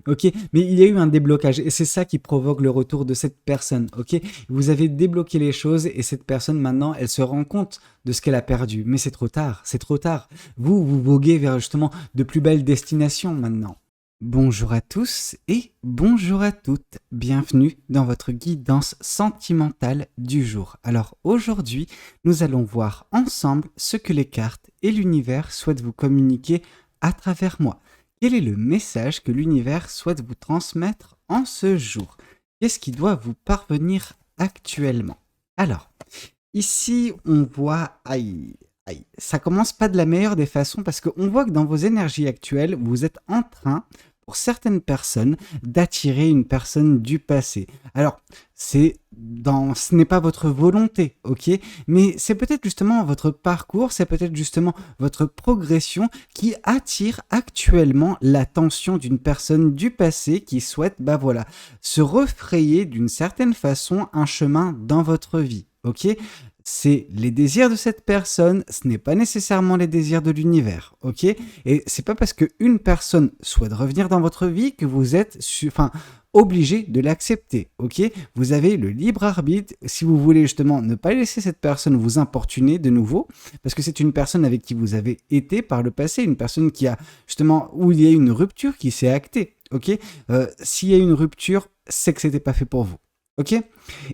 ok? Mais il y a eu un déblocage et c'est ça qui provoque le retour de cette personne, ok? Vous avez débloqué les choses et cette personne maintenant, elle se rend compte de ce qu'elle a perdu. Mais c'est trop tard, c'est trop tard. Vous voguez vers justement de plus belles destinations maintenant. Bonjour à tous et bonjour à toutes. Bienvenue dans votre guidance sentimentale du jour. Alors aujourd'hui, nous allons voir ensemble ce que les cartes et l'univers souhaitent vous communiquer à travers moi. Quel est le message que l'univers souhaite vous transmettre en ce jour? Qu'est-ce qui doit vous parvenir actuellement? Alors, ici, on voit... Aïe, aïe. Ça commence pas de la meilleure des façons parce qu'on voit que dans vos énergies actuelles, vous êtes en train, pour certaines personnes, d'attirer une personne du passé. Alors, ce n'est pas votre volonté, ok? Mais c'est peut-être justement votre parcours, c'est peut-être justement votre progression qui attire actuellement l'attention d'une personne du passé qui souhaite, bah voilà, se refrayer d'une certaine façon un chemin dans votre vie, ok? C'est les désirs de cette personne, ce n'est pas nécessairement les désirs de l'univers, ok? Et c'est pas parce qu'une personne souhaite revenir dans votre vie que vous êtes, obligé de l'accepter, ok? Vous avez le libre arbitre si vous voulez justement ne pas laisser cette personne vous importuner de nouveau, parce que c'est une personne avec qui vous avez été par le passé, une personne qui a justement, où il y a une rupture qui s'est actée, ok? S'il y a une rupture, c'est que c'était pas fait pour vous. Ok?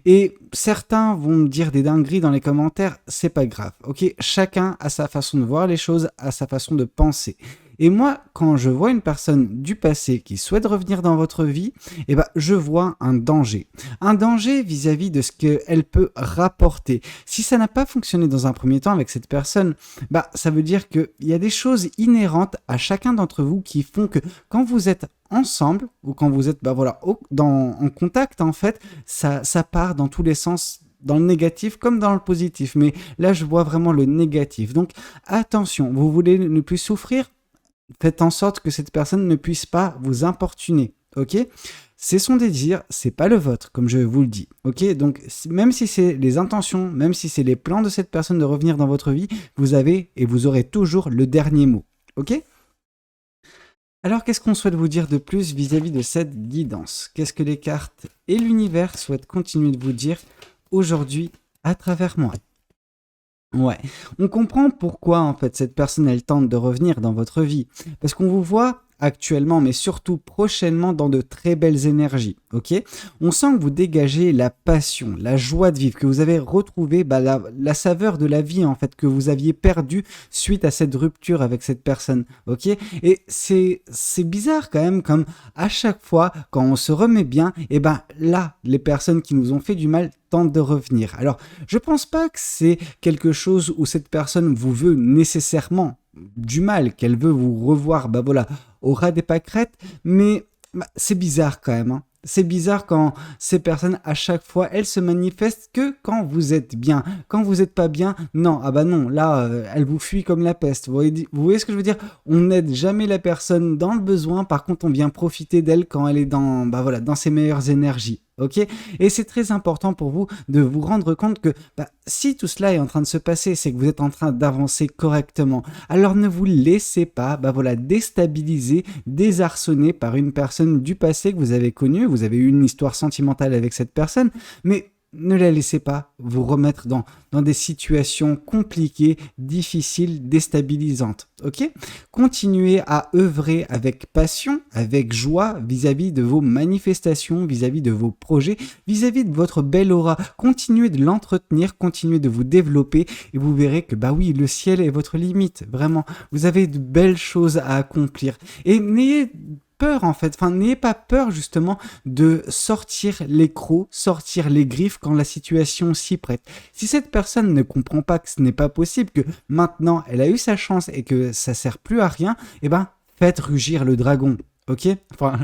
Et certains vont me dire des dingueries dans les commentaires, c'est pas grave. Ok? Chacun a sa façon de voir les choses, a sa façon de penser. Et moi, quand je vois une personne du passé qui souhaite revenir dans votre vie, eh ben, je vois un danger. Un danger vis-à-vis de ce qu'elle peut rapporter. Si ça n'a pas fonctionné dans un premier temps avec cette personne, bah, ça veut dire qu'il y a des choses inhérentes à chacun d'entre vous qui font que quand vous êtes ensemble ou quand vous êtes bah voilà, en contact, en fait, ça part dans tous les sens, dans le négatif comme dans le positif. Mais là, je vois vraiment le négatif. Donc, attention, vous voulez ne plus souffrir? Faites en sorte que cette personne ne puisse pas vous importuner, ok? C'est son désir, c'est pas le vôtre, comme je vous le dis, ok? Donc, même si c'est les intentions, même si c'est les plans de cette personne de revenir dans votre vie, vous avez et vous aurez toujours le dernier mot, ok? Alors, qu'est-ce qu'on souhaite vous dire de plus vis-à-vis de cette guidance? Qu'est-ce que les cartes et l'univers souhaitent continuer de vous dire aujourd'hui à travers moi? Ouais, on comprend pourquoi en fait cette personne elle tente de revenir dans votre vie. Parce qu'on vous voit actuellement, mais surtout prochainement dans de très belles énergies, ok? On sent que vous dégagez la passion, la joie de vivre, que vous avez retrouvé bah, la saveur de la vie en fait, que vous aviez perdu suite à cette rupture avec cette personne, ok? Et c'est bizarre quand même, comme à chaque fois quand on se remet bien, et ben là, les personnes qui nous ont fait du mal tentent de revenir. Alors, je pense pas que c'est quelque chose où cette personne vous veut nécessairement du mal, qu'elle veut vous revoir, bah voilà, au ras des pâquerettes, mais bah, c'est bizarre quand même, hein. C'est bizarre quand ces personnes, à chaque fois, elles se manifestent que quand vous êtes bien. Quand vous n'êtes pas bien, non, ah bah non, là, elles vous fuient comme la peste. Vous voyez ce que je veux dire? On n'aide jamais la personne dans le besoin, par contre, on vient profiter d'elle quand elle est dans, bah voilà, dans ses meilleures énergies. Ok? Et c'est très important pour vous de vous rendre compte que bah, si tout cela est en train de se passer, c'est que vous êtes en train d'avancer correctement. Alors ne vous laissez pas bah voilà, déstabiliser, désarçonner par une personne du passé que vous avez connue. Vous avez eu une histoire sentimentale avec cette personne, mais ne la laissez pas vous remettre dans des situations compliquées, difficiles, déstabilisantes. Ok? Continuez à œuvrer avec passion, avec joie vis-à-vis de vos manifestations, vis-à-vis de vos projets, vis-à-vis de votre belle aura. Continuez de l'entretenir, continuez de vous développer et vous verrez que bah oui, le ciel est votre limite. Vraiment, vous avez de belles choses à accomplir. Et n'ayez peur en fait, enfin n'ayez pas peur justement de sortir les crocs, sortir les griffes quand la situation s'y prête. Si cette personne ne comprend pas que ce n'est pas possible, que maintenant elle a eu sa chance et que ça sert plus à rien, eh ben faites rugir le dragon. Ok? Enfin,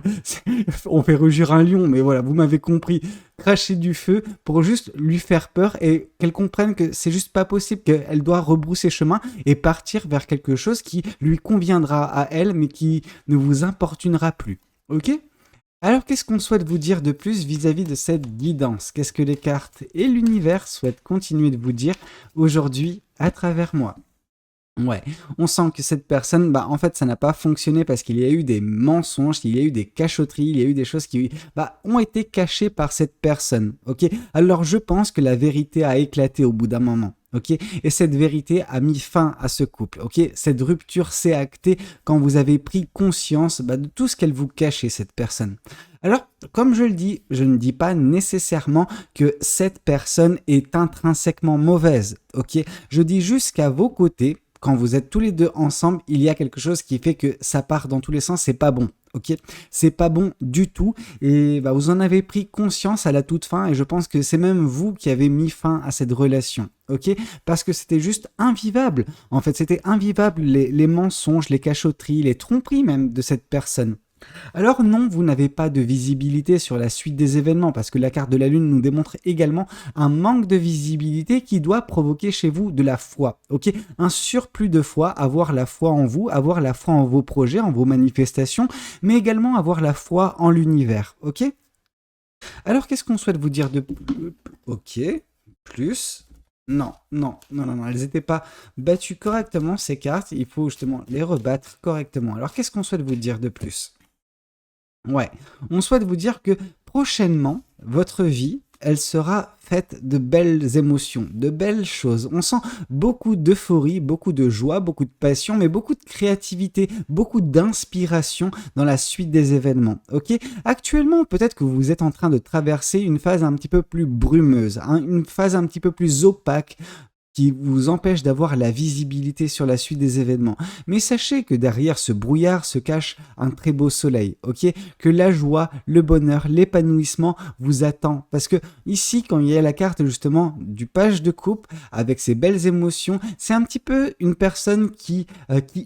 on fait rugir un lion, mais voilà, vous m'avez compris. Cracher du feu pour juste lui faire peur et qu'elle comprenne que c'est juste pas possible, qu'elle doit rebrousser chemin et partir vers quelque chose qui lui conviendra à elle, mais qui ne vous importunera plus. Ok? Alors, qu'est-ce qu'on souhaite vous dire de plus vis-à-vis de cette guidance? Qu'est-ce que les cartes et l'univers souhaitent continuer de vous dire aujourd'hui à travers moi? Ouais, on sent que cette personne, en fait, ça n'a pas fonctionné parce qu'il y a eu des mensonges, il y a eu des cachotteries, il y a eu des choses qui, ont été cachées par cette personne, ok? Alors, je pense que la vérité a éclaté au bout d'un moment, ok? Et cette vérité a mis fin à ce couple, ok? Cette rupture s'est actée quand vous avez pris conscience, de tout ce qu'elle vous cachait, cette personne. Alors, comme je le dis, je ne dis pas nécessairement que cette personne est intrinsèquement mauvaise, ok? Je dis juste qu'à vos côtés, quand vous êtes tous les deux ensemble, il y a quelque chose qui fait que ça part dans tous les sens, c'est pas bon. Ok, c'est pas bon du tout et vous en avez pris conscience à la toute fin et je pense que c'est même vous qui avez mis fin à cette relation, ok, parce que c'était juste invivable. En fait, c'était invivable les mensonges, les cachotteries, les tromperies même de cette personne. Alors non, vous n'avez pas de visibilité sur la suite des événements parce que la carte de la Lune nous démontre également un manque de visibilité qui doit provoquer chez vous de la foi, ok? Un surplus de foi, avoir la foi en vous, avoir la foi en vos projets, en vos manifestations, mais également avoir la foi en l'univers, ok? Alors qu'est-ce qu'on souhaite vous dire de... Ok, plus... Non, non, non, non, non, elles n'étaient pas battues correctement ces cartes, il faut justement les rebattre correctement. Alors qu'est-ce qu'on souhaite vous dire de plus? Ouais, on souhaite vous dire que prochainement, votre vie, elle sera faite de belles émotions, de belles choses. On sent beaucoup d'euphorie, beaucoup de joie, beaucoup de passion, mais beaucoup de créativité, beaucoup d'inspiration dans la suite des événements. Ok? Actuellement, peut-être que vous êtes en train de traverser une phase un petit peu plus brumeuse, une phase un petit peu plus opaque, qui vous empêche d'avoir la visibilité sur la suite des événements. Mais sachez que derrière ce brouillard se cache un très beau soleil, ok? Que la joie, le bonheur, l'épanouissement vous attend. Parce que ici, quand il y a la carte justement du page de coupe, avec ses belles émotions, c'est un petit peu une personne qui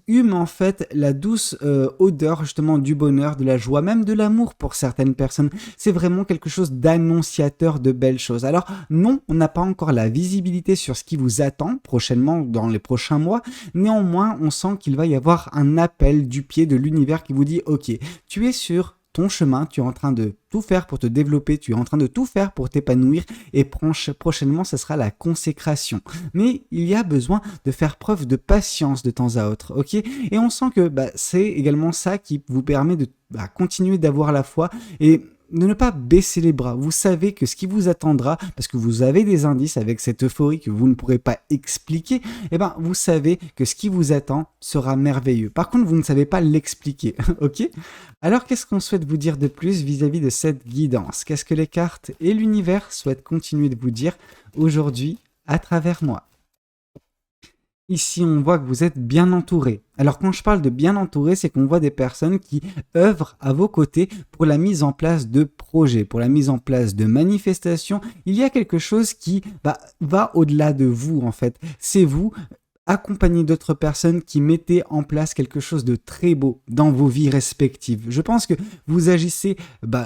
hume en fait la douce odeur justement du bonheur, de la joie, même de l'amour pour certaines personnes. C'est vraiment quelque chose d'annonciateur de belles choses. Alors non, on n'a pas encore la visibilité sur ce qui vous attend prochainement dans les prochains mois. Néanmoins, on sent qu'il va y avoir un appel du pied de l'univers qui vous dit « Ok, tu es sur ton chemin, tu es en train de tout faire pour te développer, tu es en train de tout faire pour t'épanouir et prochainement, ce sera la consécration. » Mais il y a besoin de faire preuve de patience de temps à autre, ok? Et on sent que c'est également ça qui vous permet de continuer d'avoir la foi et de ne pas baisser les bras. Vous savez que ce qui vous attendra, parce que vous avez des indices avec cette euphorie que vous ne pourrez pas expliquer, vous savez que ce qui vous attend sera merveilleux. Par contre, vous ne savez pas l'expliquer, ok? Alors, qu'est-ce qu'on souhaite vous dire de plus vis-à-vis de cette guidance? Qu'est-ce que les cartes et l'univers souhaitent continuer de vous dire aujourd'hui à travers moi? Ici, on voit que vous êtes bien entouré. Alors, quand je parle de bien entouré, c'est qu'on voit des personnes qui œuvrent à vos côtés pour la mise en place de projets, pour la mise en place de manifestations. Il y a quelque chose qui va au-delà de vous, en fait. C'est vous accompagné d'autres personnes qui mettaient en place quelque chose de très beau dans vos vies respectives. Je pense que vous agissez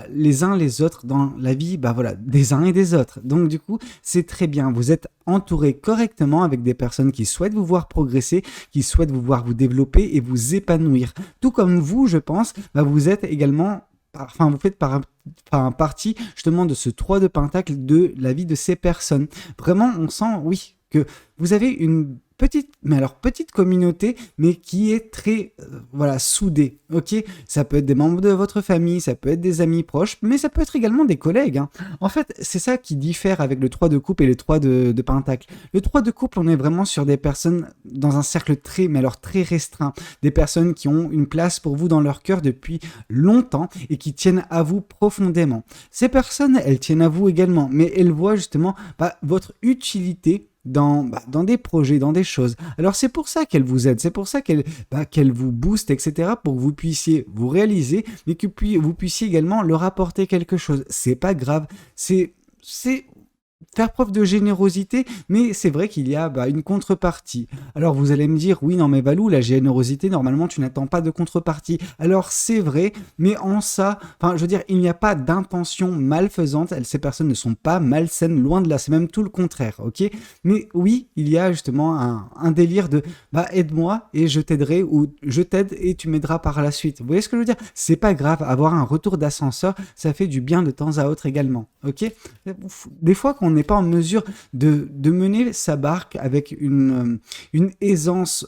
les uns les autres dans la vie des uns et des autres. Donc du coup, c'est très bien. Vous êtes entouré correctement avec des personnes qui souhaitent vous voir progresser, qui souhaitent vous voir vous développer et vous épanouir. Tout comme vous, je pense, vous êtes également vous faites partie justement de ce 3 de pentacle de la vie de ces personnes. Vraiment, on sent, oui, que vous avez une petite communauté, mais qui est très soudée, ok? Ça peut être des membres de votre famille, ça peut être des amis proches, mais ça peut être également des collègues, hein. En fait, c'est ça qui diffère avec le 3 de coupe et le 3 de pentacle. Le 3 de couple, on est vraiment sur des personnes dans un cercle très restreint, des personnes qui ont une place pour vous dans leur cœur depuis longtemps et qui tiennent à vous profondément. Ces personnes, elles tiennent à vous également, mais elles voient justement votre utilité dans des projets, dans des choses. Alors c'est pour ça qu'elle vous aide, c'est pour ça qu'elle vous booste, etc. pour que vous puissiez vous réaliser, mais que vous puissiez également leur apporter quelque chose. C'est pas grave, c'est faire preuve de générosité, mais c'est vrai qu'il y a une contrepartie. Alors vous allez me dire, oui, non mais Valou, la générosité, normalement tu n'attends pas de contrepartie. Alors c'est vrai, mais en ça, je veux dire, il n'y a pas d'intention malfaisante, ces personnes ne sont pas malsaines, loin de là, c'est même tout le contraire, ok? Mais oui, il y a justement un délire de, aide-moi et je t'aiderai, ou je t'aide et tu m'aideras par la suite. Vous voyez ce que je veux dire? C'est pas grave, avoir un retour d'ascenseur, ça fait du bien de temps à autre également, ok? Des fois qu'on n'est pas en mesure de mener sa barque avec une aisance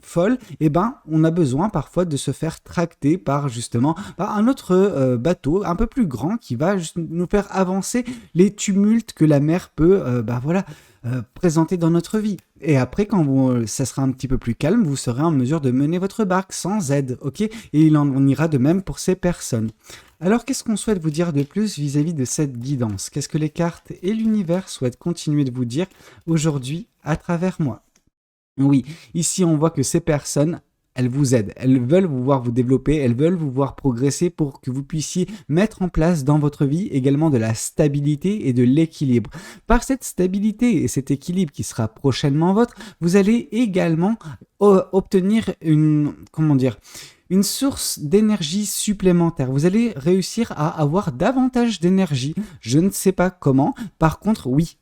folle, eh ben, on a besoin parfois de se faire tracter par justement un autre bateau un peu plus grand qui va juste nous faire avancer les tumultes que la mer peut présenter dans notre vie. Et après, quand ça sera un petit peu plus calme, vous serez en mesure de mener votre barque sans aide, ok? Et on ira de même pour ces personnes. Alors, qu'est-ce qu'on souhaite vous dire de plus vis-à-vis de cette guidance? Qu'est-ce que les cartes et l'univers souhaitent continuer de vous dire aujourd'hui à travers moi? Oui, ici on voit que ces personnes, elles vous aident, elles veulent vous voir vous développer, elles veulent vous voir progresser pour que vous puissiez mettre en place dans votre vie également de la stabilité et de l'équilibre. Par cette stabilité et cet équilibre qui sera prochainement votre, vous allez également obtenir une source d'énergie supplémentaire. Vous allez réussir à avoir davantage d'énergie. Je ne sais pas comment. Par contre, oui,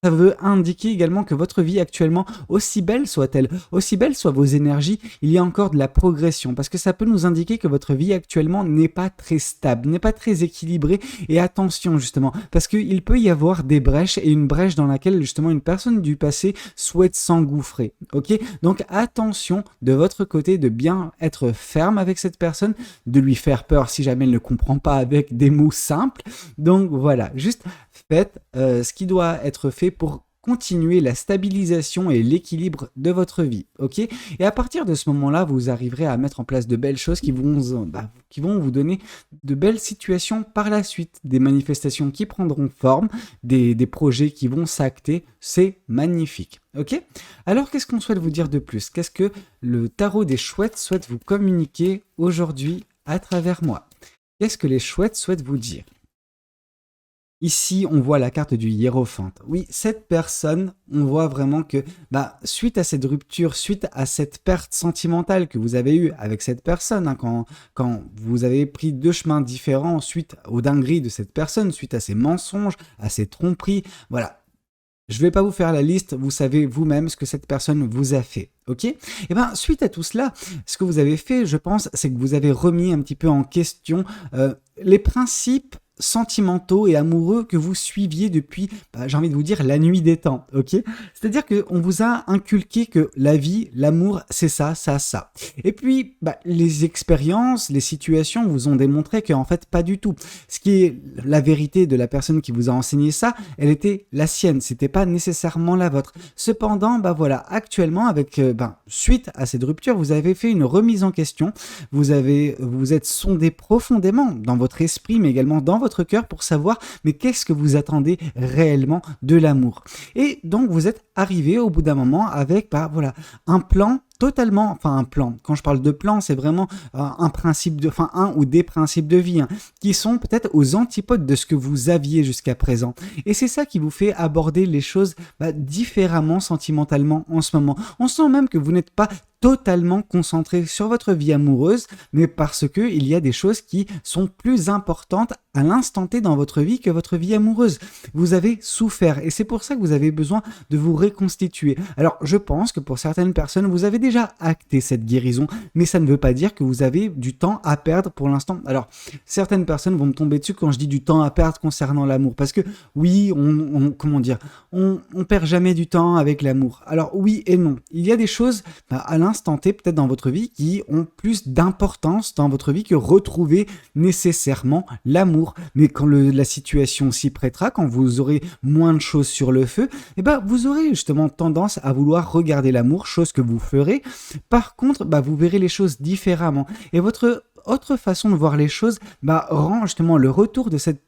ça veut indiquer également que votre vie actuellement, aussi belle soit-elle, aussi belle soient vos énergies, il y a encore de la progression. Parce que ça peut nous indiquer que votre vie actuellement n'est pas très stable, n'est pas très équilibrée. Et attention justement, parce qu'il peut y avoir des brèches et une brèche dans laquelle justement une personne du passé souhaite s'engouffrer. Ok? Donc attention de votre côté de bien être ferme avec cette personne, de lui faire peur si jamais elle ne comprend pas avec des mots simples. Donc voilà, juste faites ce qui doit être fait pour continuer la stabilisation et l'équilibre de votre vie, ok? Et à partir de ce moment-là, vous arriverez à mettre en place de belles choses qui vont vous donner de belles situations par la suite, des manifestations qui prendront forme, des projets qui vont s'acter, c'est magnifique, ok? Alors, qu'est-ce qu'on souhaite vous dire de plus? Qu'est-ce que le tarot des chouettes souhaite vous communiquer aujourd'hui à travers moi? Qu'est-ce que les chouettes souhaitent vous dire? Ici, on voit la carte du hiérophante. Oui, cette personne, on voit vraiment que suite à cette rupture, suite à cette perte sentimentale que vous avez eue avec cette personne, hein, quand vous avez pris deux chemins différents suite aux dingueries de cette personne, suite à ses mensonges, à ses tromperies, voilà. Je ne vais pas vous faire la liste, vous savez vous-même ce que cette personne vous a fait, ok? Et suite à tout cela, ce que vous avez fait, je pense, c'est que vous avez remis un petit peu en question les principes sentimentaux et amoureux que vous suiviez depuis, j'ai envie de vous dire, la nuit des temps, ok? C'est-à-dire qu'on vous a inculqué que la vie, l'amour, c'est ça, ça, ça. Et puis, les expériences, les situations vous ont démontré qu'en fait, pas du tout. Ce qui est la vérité de la personne qui vous a enseigné ça, elle était la sienne, c'était pas nécessairement la vôtre. Cependant, actuellement, avec, suite à cette rupture, vous avez fait une remise en question, vous êtes sondé profondément dans votre esprit, mais également dans votre cœur pour savoir mais qu'est-ce que vous attendez réellement de l'amour. Et donc vous êtes arrivé au bout d'un moment avec un plan totalement, un plan. Quand je parle de plan, c'est vraiment un ou des principes de vie qui sont peut-être aux antipodes de ce que vous aviez jusqu'à présent. Et c'est ça qui vous fait aborder les choses différemment sentimentalement en ce moment. On sent même que vous n'êtes pas totalement concentré sur votre vie amoureuse, mais parce que il y a des choses qui sont plus importantes à l'instant T dans votre vie que votre vie amoureuse. Vous avez souffert et c'est pour ça que vous avez besoin de vous reconstituer. Alors, je pense que pour certaines personnes, vous avez déjà acté cette guérison, mais ça ne veut pas dire que vous avez du temps à perdre pour l'instant. Alors, certaines personnes vont me tomber dessus quand je dis du temps à perdre concernant l'amour, parce que oui, on perd jamais du temps avec l'amour. Alors oui et non. Il y a des choses à l'instant T, peut-être dans votre vie, qui ont plus d'importance dans votre vie que retrouver nécessairement l'amour. Mais quand la situation s'y prêtera, quand vous aurez moins de choses sur le feu, vous aurez justement tendance à vouloir regarder l'amour, chose que vous ferez. Par contre, vous verrez les choses différemment. Et votre autre façon de voir les choses rend justement le retour de cette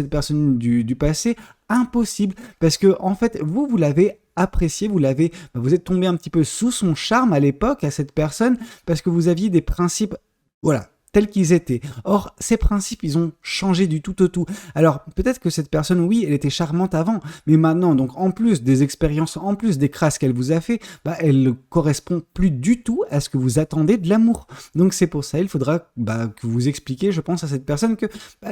personne du passé impossible, parce que en fait vous l'avez apprécié, vous êtes tombé un petit peu sous son charme à l'époque à cette personne parce que vous aviez des principes tels qu'ils étaient. Or, ces principes, ils ont changé du tout au tout. Alors, peut-être que cette personne, oui, elle était charmante avant, mais maintenant, donc, en plus des expériences, en plus des crasses qu'elle vous a fait, elle ne correspond plus du tout à ce que vous attendez de l'amour. Donc, c'est pour ça, il faudra que vous expliquiez, je pense, à cette personne que,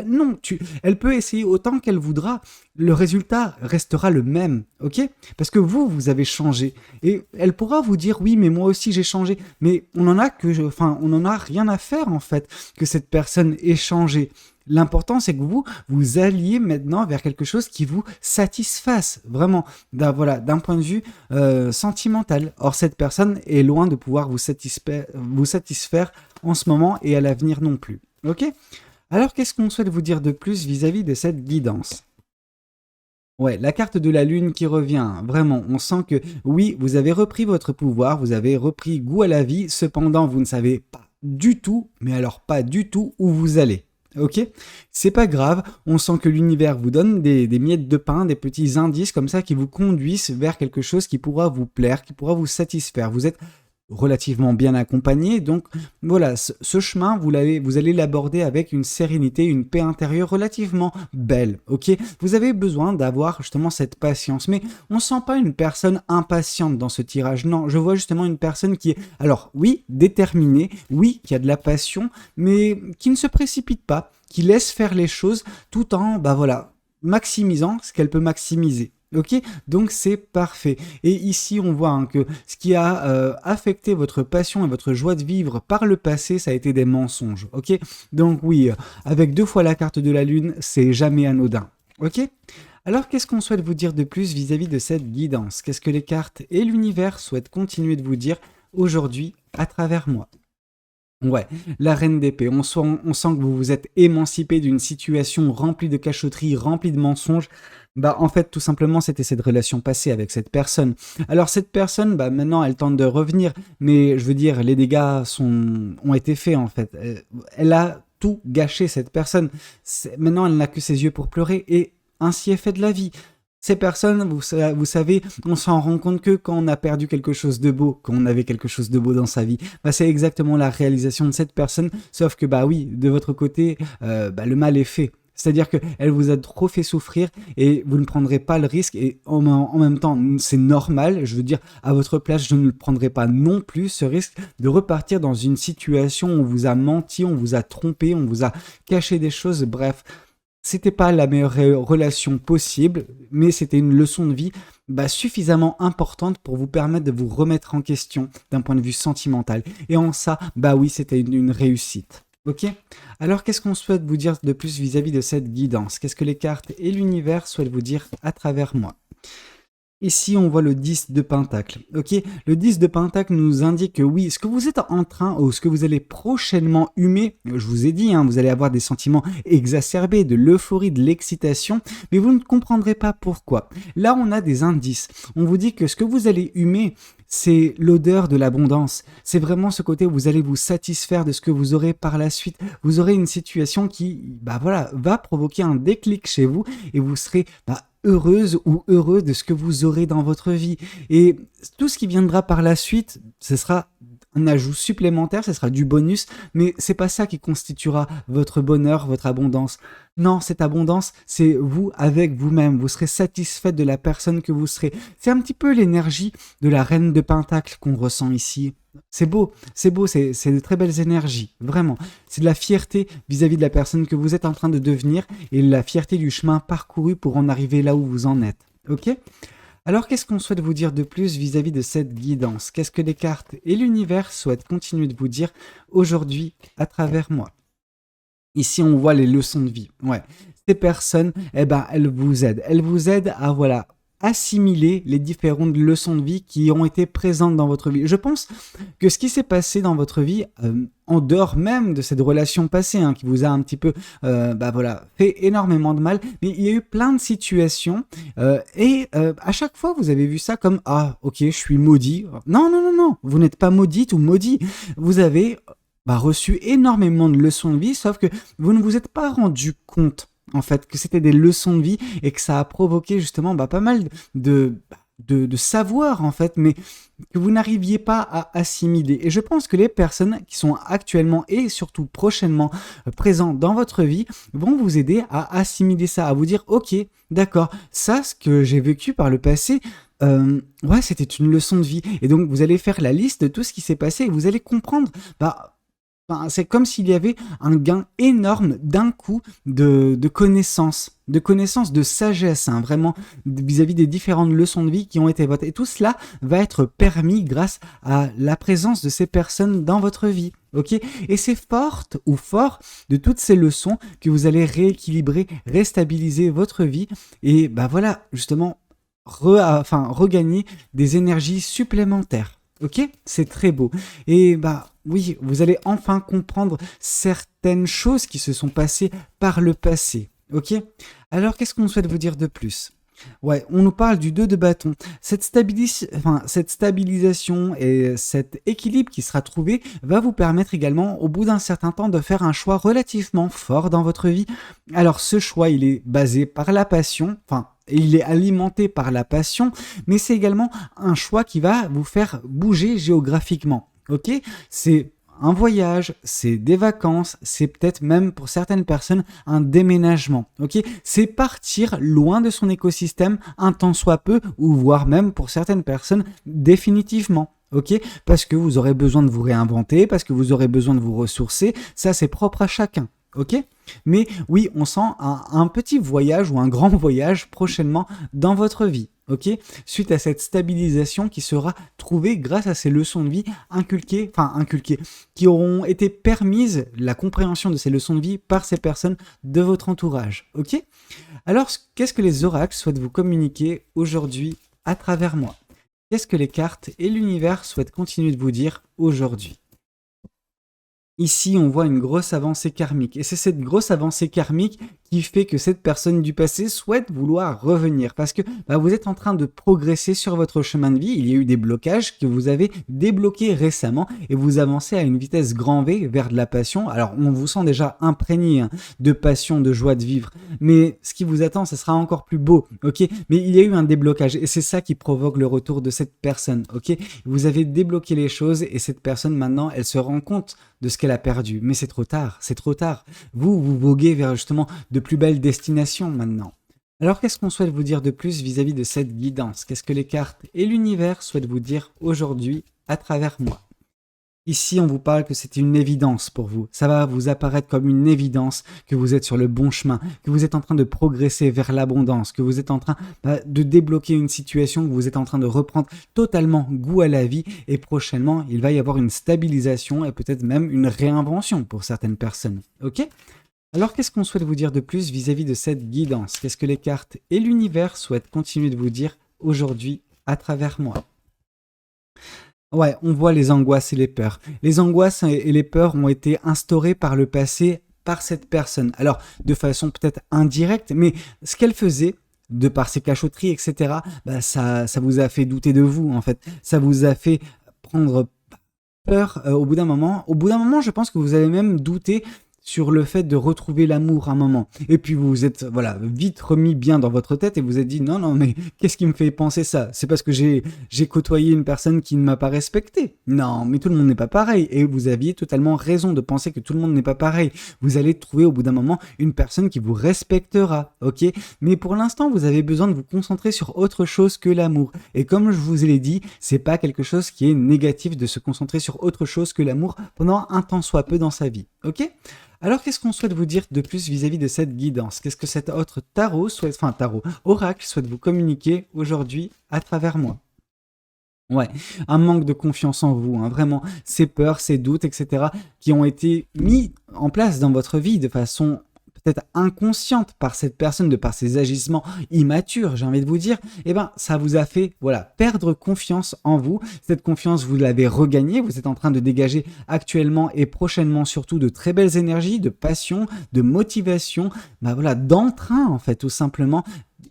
non, elle peut essayer autant qu'elle voudra, le résultat restera le même, ok? Parce que vous avez changé. Et elle pourra vous dire, oui, mais moi aussi, j'ai changé. Mais on en a rien à faire, en fait. que cette personne ait changé. L'important, c'est que vous alliez maintenant vers quelque chose qui vous satisfasse, vraiment, d'un point de vue sentimental. Or, cette personne est loin de pouvoir vous satisfaire en ce moment et à l'avenir non plus. Ok ? Alors, qu'est-ce qu'on souhaite vous dire de plus vis-à-vis de cette guidance ? Ouais, la carte de la lune qui revient, vraiment, on sent que oui, vous avez repris votre pouvoir, vous avez repris goût à la vie, cependant, vous ne savez pas du tout, mais alors pas du tout où vous allez. Ok, c'est pas grave, on sent que l'univers vous donne des miettes de pain, des petits indices comme ça qui vous conduisent vers quelque chose qui pourra vous plaire, qui pourra vous satisfaire. Vous êtes relativement bien accompagné, donc voilà, ce chemin, vous allez l'aborder avec une sérénité, une paix intérieure relativement belle, ok ? Vous avez besoin d'avoir justement cette patience, mais on sent pas une personne impatiente dans ce tirage, non, je vois justement une personne qui est, alors oui, déterminée, oui, qui a de la passion, mais qui ne se précipite pas, qui laisse faire les choses tout en, maximisant ce qu'elle peut maximiser. Ok, donc c'est parfait. Et ici, on voit que ce qui a affecté votre passion et votre joie de vivre par le passé, ça a été des mensonges. Ok, donc oui, avec 2 fois la carte de la lune, c'est jamais anodin. Ok. Alors, qu'est-ce qu'on souhaite vous dire de plus vis-à-vis de cette guidance ? Qu'est-ce que les cartes et l'univers souhaitent continuer de vous dire aujourd'hui à travers moi ? Ouais, la reine d'épée, on sent que vous vous êtes émancipé d'une situation remplie de cachotterie, remplie de mensonges. En fait, tout simplement, c'était cette relation passée avec cette personne. Alors, cette personne, maintenant, elle tente de revenir, mais je veux dire, les dégâts ont été faits, en fait. Elle a tout gâché, cette personne. Maintenant, elle n'a que ses yeux pour pleurer, et ainsi est fait de la vie. Ces personnes, vous savez, on s'en rend compte que quand on a perdu quelque chose de beau, quand on avait quelque chose de beau dans sa vie, c'est exactement la réalisation de cette personne, sauf que oui, de votre côté, le mal est fait. C'est-à-dire qu'elle vous a trop fait souffrir et vous ne prendrez pas le risque et en même temps, c'est normal, je veux dire, à votre place, je ne le prendrai pas non plus, ce risque de repartir dans une situation où on vous a menti, on vous a trompé, on vous a caché des choses, bref. C'était pas la meilleure relation possible, mais c'était une leçon de vie suffisamment importante pour vous permettre de vous remettre en question d'un point de vue sentimental. Et en ça, oui, c'était une réussite. Ok ? Alors, qu'est-ce qu'on souhaite vous dire de plus vis-à-vis de cette guidance ? Qu'est-ce que les cartes et l'univers souhaitent vous dire à travers moi ? Ici, on voit le 10 de Pentacle. Ok, le 10 de Pentacle nous indique que oui, ce que vous êtes en train ou ce que vous allez prochainement humer, je vous ai dit, vous allez avoir des sentiments exacerbés, de l'euphorie, de l'excitation, mais vous ne comprendrez pas pourquoi. Là, on a des indices. On vous dit que ce que vous allez humer, c'est l'odeur de l'abondance. C'est vraiment ce côté où vous allez vous satisfaire de ce que vous aurez par la suite. Vous aurez une situation qui, va provoquer un déclic chez vous et vous serez, heureuse ou heureux de ce que vous aurez dans votre vie. Et tout ce qui viendra par la suite, ce sera un ajout supplémentaire, ce sera du bonus, mais c'est pas ça qui constituera votre bonheur, votre abondance. Non, cette abondance, c'est vous avec vous-même. Vous serez satisfait de la personne que vous serez. C'est un petit peu l'énergie de la reine de Pentacle qu'on ressent ici. C'est beau, c'est de très belles énergies, vraiment. C'est de la fierté vis-à-vis de la personne que vous êtes en train de devenir et la fierté du chemin parcouru pour en arriver là où vous en êtes. Ok ? Alors, qu'est-ce qu'on souhaite vous dire de plus vis-à-vis de cette guidance ? Qu'est-ce que les cartes et l'univers souhaitent continuer de vous dire aujourd'hui à travers moi ? Ici, on voit les leçons de vie. Ouais. Ces personnes, elles vous aident. Elles vous aident à, assimiler les différentes leçons de vie qui ont été présentes dans votre vie. Je pense que ce qui s'est passé dans votre vie, en dehors même de cette relation passée, qui vous a un petit peu, fait énormément de mal, mais il y a eu plein de situations, et à chaque fois, vous avez vu ça comme « Ah, ok, je suis maudit ». Non, vous n'êtes pas maudite ou maudit. Vous avez reçu énormément de leçons de vie, sauf que vous ne vous êtes pas rendu compte en fait, que c'était des leçons de vie et que ça a provoqué justement pas mal de savoir en fait, mais que vous n'arriviez pas à assimiler. Et je pense que les personnes qui sont actuellement et surtout prochainement présentes dans votre vie vont vous aider à assimiler ça, à vous dire ok, d'accord, ça, ce que j'ai vécu par le passé, c'était une leçon de vie. Et donc vous allez faire la liste de tout ce qui s'est passé et vous allez comprendre, Enfin, c'est comme s'il y avait un gain énorme d'un coup de connaissances, de sagesse, hein, vraiment vis-à-vis des différentes leçons de vie qui ont été vôtres. Et tout cela va être permis grâce à la présence de ces personnes dans votre vie. Ok, et c'est forte ou fort de toutes ces leçons que vous allez rééquilibrer, restabiliser votre vie et bah voilà, justement, regagner des énergies supplémentaires. Ok, c'est très beau. Et bah oui, vous allez enfin comprendre certaines choses qui se sont passées par le passé. Ok, alors qu'est-ce qu'on souhaite vous dire de plus? Ouais, on nous parle du 2 de bâton. Cette stabilisation et cet équilibre qui sera trouvé va vous permettre également, au bout d'un certain temps, de faire un choix relativement fort dans votre vie. Alors, ce choix, il est basé par la passion, il est alimenté par la passion, mais c'est également un choix qui va vous faire bouger géographiquement. Ok? C'est un voyage, c'est des vacances, c'est peut-être même pour certaines personnes un déménagement. Ok, c'est partir loin de son écosystème un tant soit peu, ou voire même pour certaines personnes définitivement. Ok, parce que vous aurez besoin de vous réinventer, parce que vous aurez besoin de vous ressourcer. Ça, c'est propre à chacun. Ok, mais oui, on sent un petit voyage ou un grand voyage prochainement dans votre vie. Ok, suite à cette stabilisation qui sera trouvée grâce à ces leçons de vie inculquées, qui auront été permises, la compréhension de ces leçons de vie par ces personnes de votre entourage. Ok, alors qu'est-ce que les oracles souhaitent vous communiquer aujourd'hui à travers moi? Qu'est-ce que les cartes et l'univers souhaitent continuer de vous dire aujourd'hui? Ici, on voit une grosse avancée karmique. Et c'est cette grosse avancée karmique qui fait que cette personne du passé souhaite vouloir revenir. Parce que vous êtes en train de progresser sur votre chemin de vie. Il y a eu des blocages que vous avez débloqués récemment et vous avancez à une vitesse grand V vers de la passion. Alors, on vous sent déjà imprégné de passion, de joie de vivre. Mais ce qui vous attend, ce sera encore plus beau. Ok, mais il y a eu un déblocage et c'est ça qui provoque le retour de cette personne. Ok, vous avez débloqué les choses et cette personne maintenant, elle se rend compte de ce qu'elle a perdu. Mais c'est trop tard, c'est trop tard. Vous voguez vers justement de plus belles destinations maintenant. Alors qu'est-ce qu'on souhaite vous dire de plus vis-à-vis de cette guidance? Qu'est-ce que les cartes et l'univers souhaitent vous dire aujourd'hui à travers moi? Ici, on vous parle que c'est une évidence pour vous. Ça va vous apparaître comme une évidence que vous êtes sur le bon chemin, que vous êtes en train de progresser vers l'abondance, que vous êtes en train de débloquer une situation, que vous êtes en train de reprendre totalement goût à la vie et prochainement, il va y avoir une stabilisation et peut-être même une réinvention pour certaines personnes. Ok ? Alors, qu'est-ce qu'on souhaite vous dire de plus vis-à-vis de cette guidance? Qu'est-ce que les cartes et l'univers souhaitent continuer de vous dire aujourd'hui à travers moi? Ouais, on voit les angoisses et les peurs. Les angoisses et les peurs ont été instaurées par le passé par cette personne. Alors, de façon peut-être indirecte, mais ce qu'elle faisait, de par ses cachotteries, etc., ça vous a fait douter de vous, en fait. Ça vous a fait prendre peur au bout d'un moment. Au bout d'un moment, je pense que vous avez même douté sur le fait de retrouver l'amour à un moment. Et puis vous vous êtes vite remis bien dans votre tête et vous êtes dit non mais qu'est-ce qui me fait penser ça? C'est parce que j'ai côtoyé une personne qui ne m'a pas respecté. Non, mais tout le monde n'est pas pareil et vous aviez totalement raison de penser que tout le monde n'est pas pareil. Vous allez trouver au bout d'un moment une personne qui vous respectera, ok? Mais pour l'instant, vous avez besoin de vous concentrer sur autre chose que l'amour. Et comme je vous l'ai dit, c'est pas quelque chose qui est négatif de se concentrer sur autre chose que l'amour pendant un temps soit peu dans sa vie, ok? Alors, qu'est-ce qu'on souhaite vous dire de plus vis-à-vis de cette guidance? Qu'est-ce que cet autre oracle souhaite vous communiquer aujourd'hui à travers moi? Ouais, un manque de confiance en vous, vraiment, ces peurs, ces doutes, etc., qui ont été mis en place dans votre vie de façon peut-être inconsciente par cette personne, de par ses agissements immatures, j'ai envie de vous dire, ça vous a fait, perdre confiance en vous. Cette confiance, vous l'avez regagnée, vous êtes en train de dégager actuellement et prochainement surtout de très belles énergies, de passion, de motivation, d'entrain en fait, tout simplement,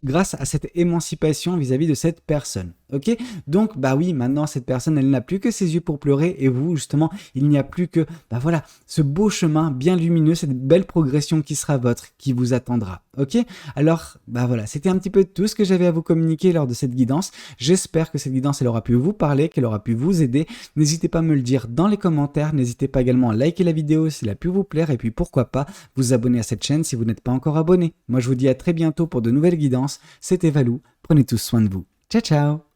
grâce à cette émancipation vis-à-vis de cette personne. Ok, donc oui, maintenant cette personne, elle n'a plus que ses yeux pour pleurer et vous, justement, il n'y a plus que ce beau chemin bien lumineux, cette belle progression qui sera votre, qui vous attendra. Ok, alors c'était un petit peu tout ce que j'avais à vous communiquer lors de cette guidance. J'espère que cette guidance, elle aura pu vous parler, qu'elle aura pu vous aider. N'hésitez pas à me le dire dans les commentaires. N'hésitez pas également à liker la vidéo si elle a pu vous plaire et puis pourquoi pas vous abonner à cette chaîne si vous n'êtes pas encore abonné. Moi, je vous dis à très bientôt pour de nouvelles guidances. C'était Valou. Prenez tous soin de vous. Ciao, ciao!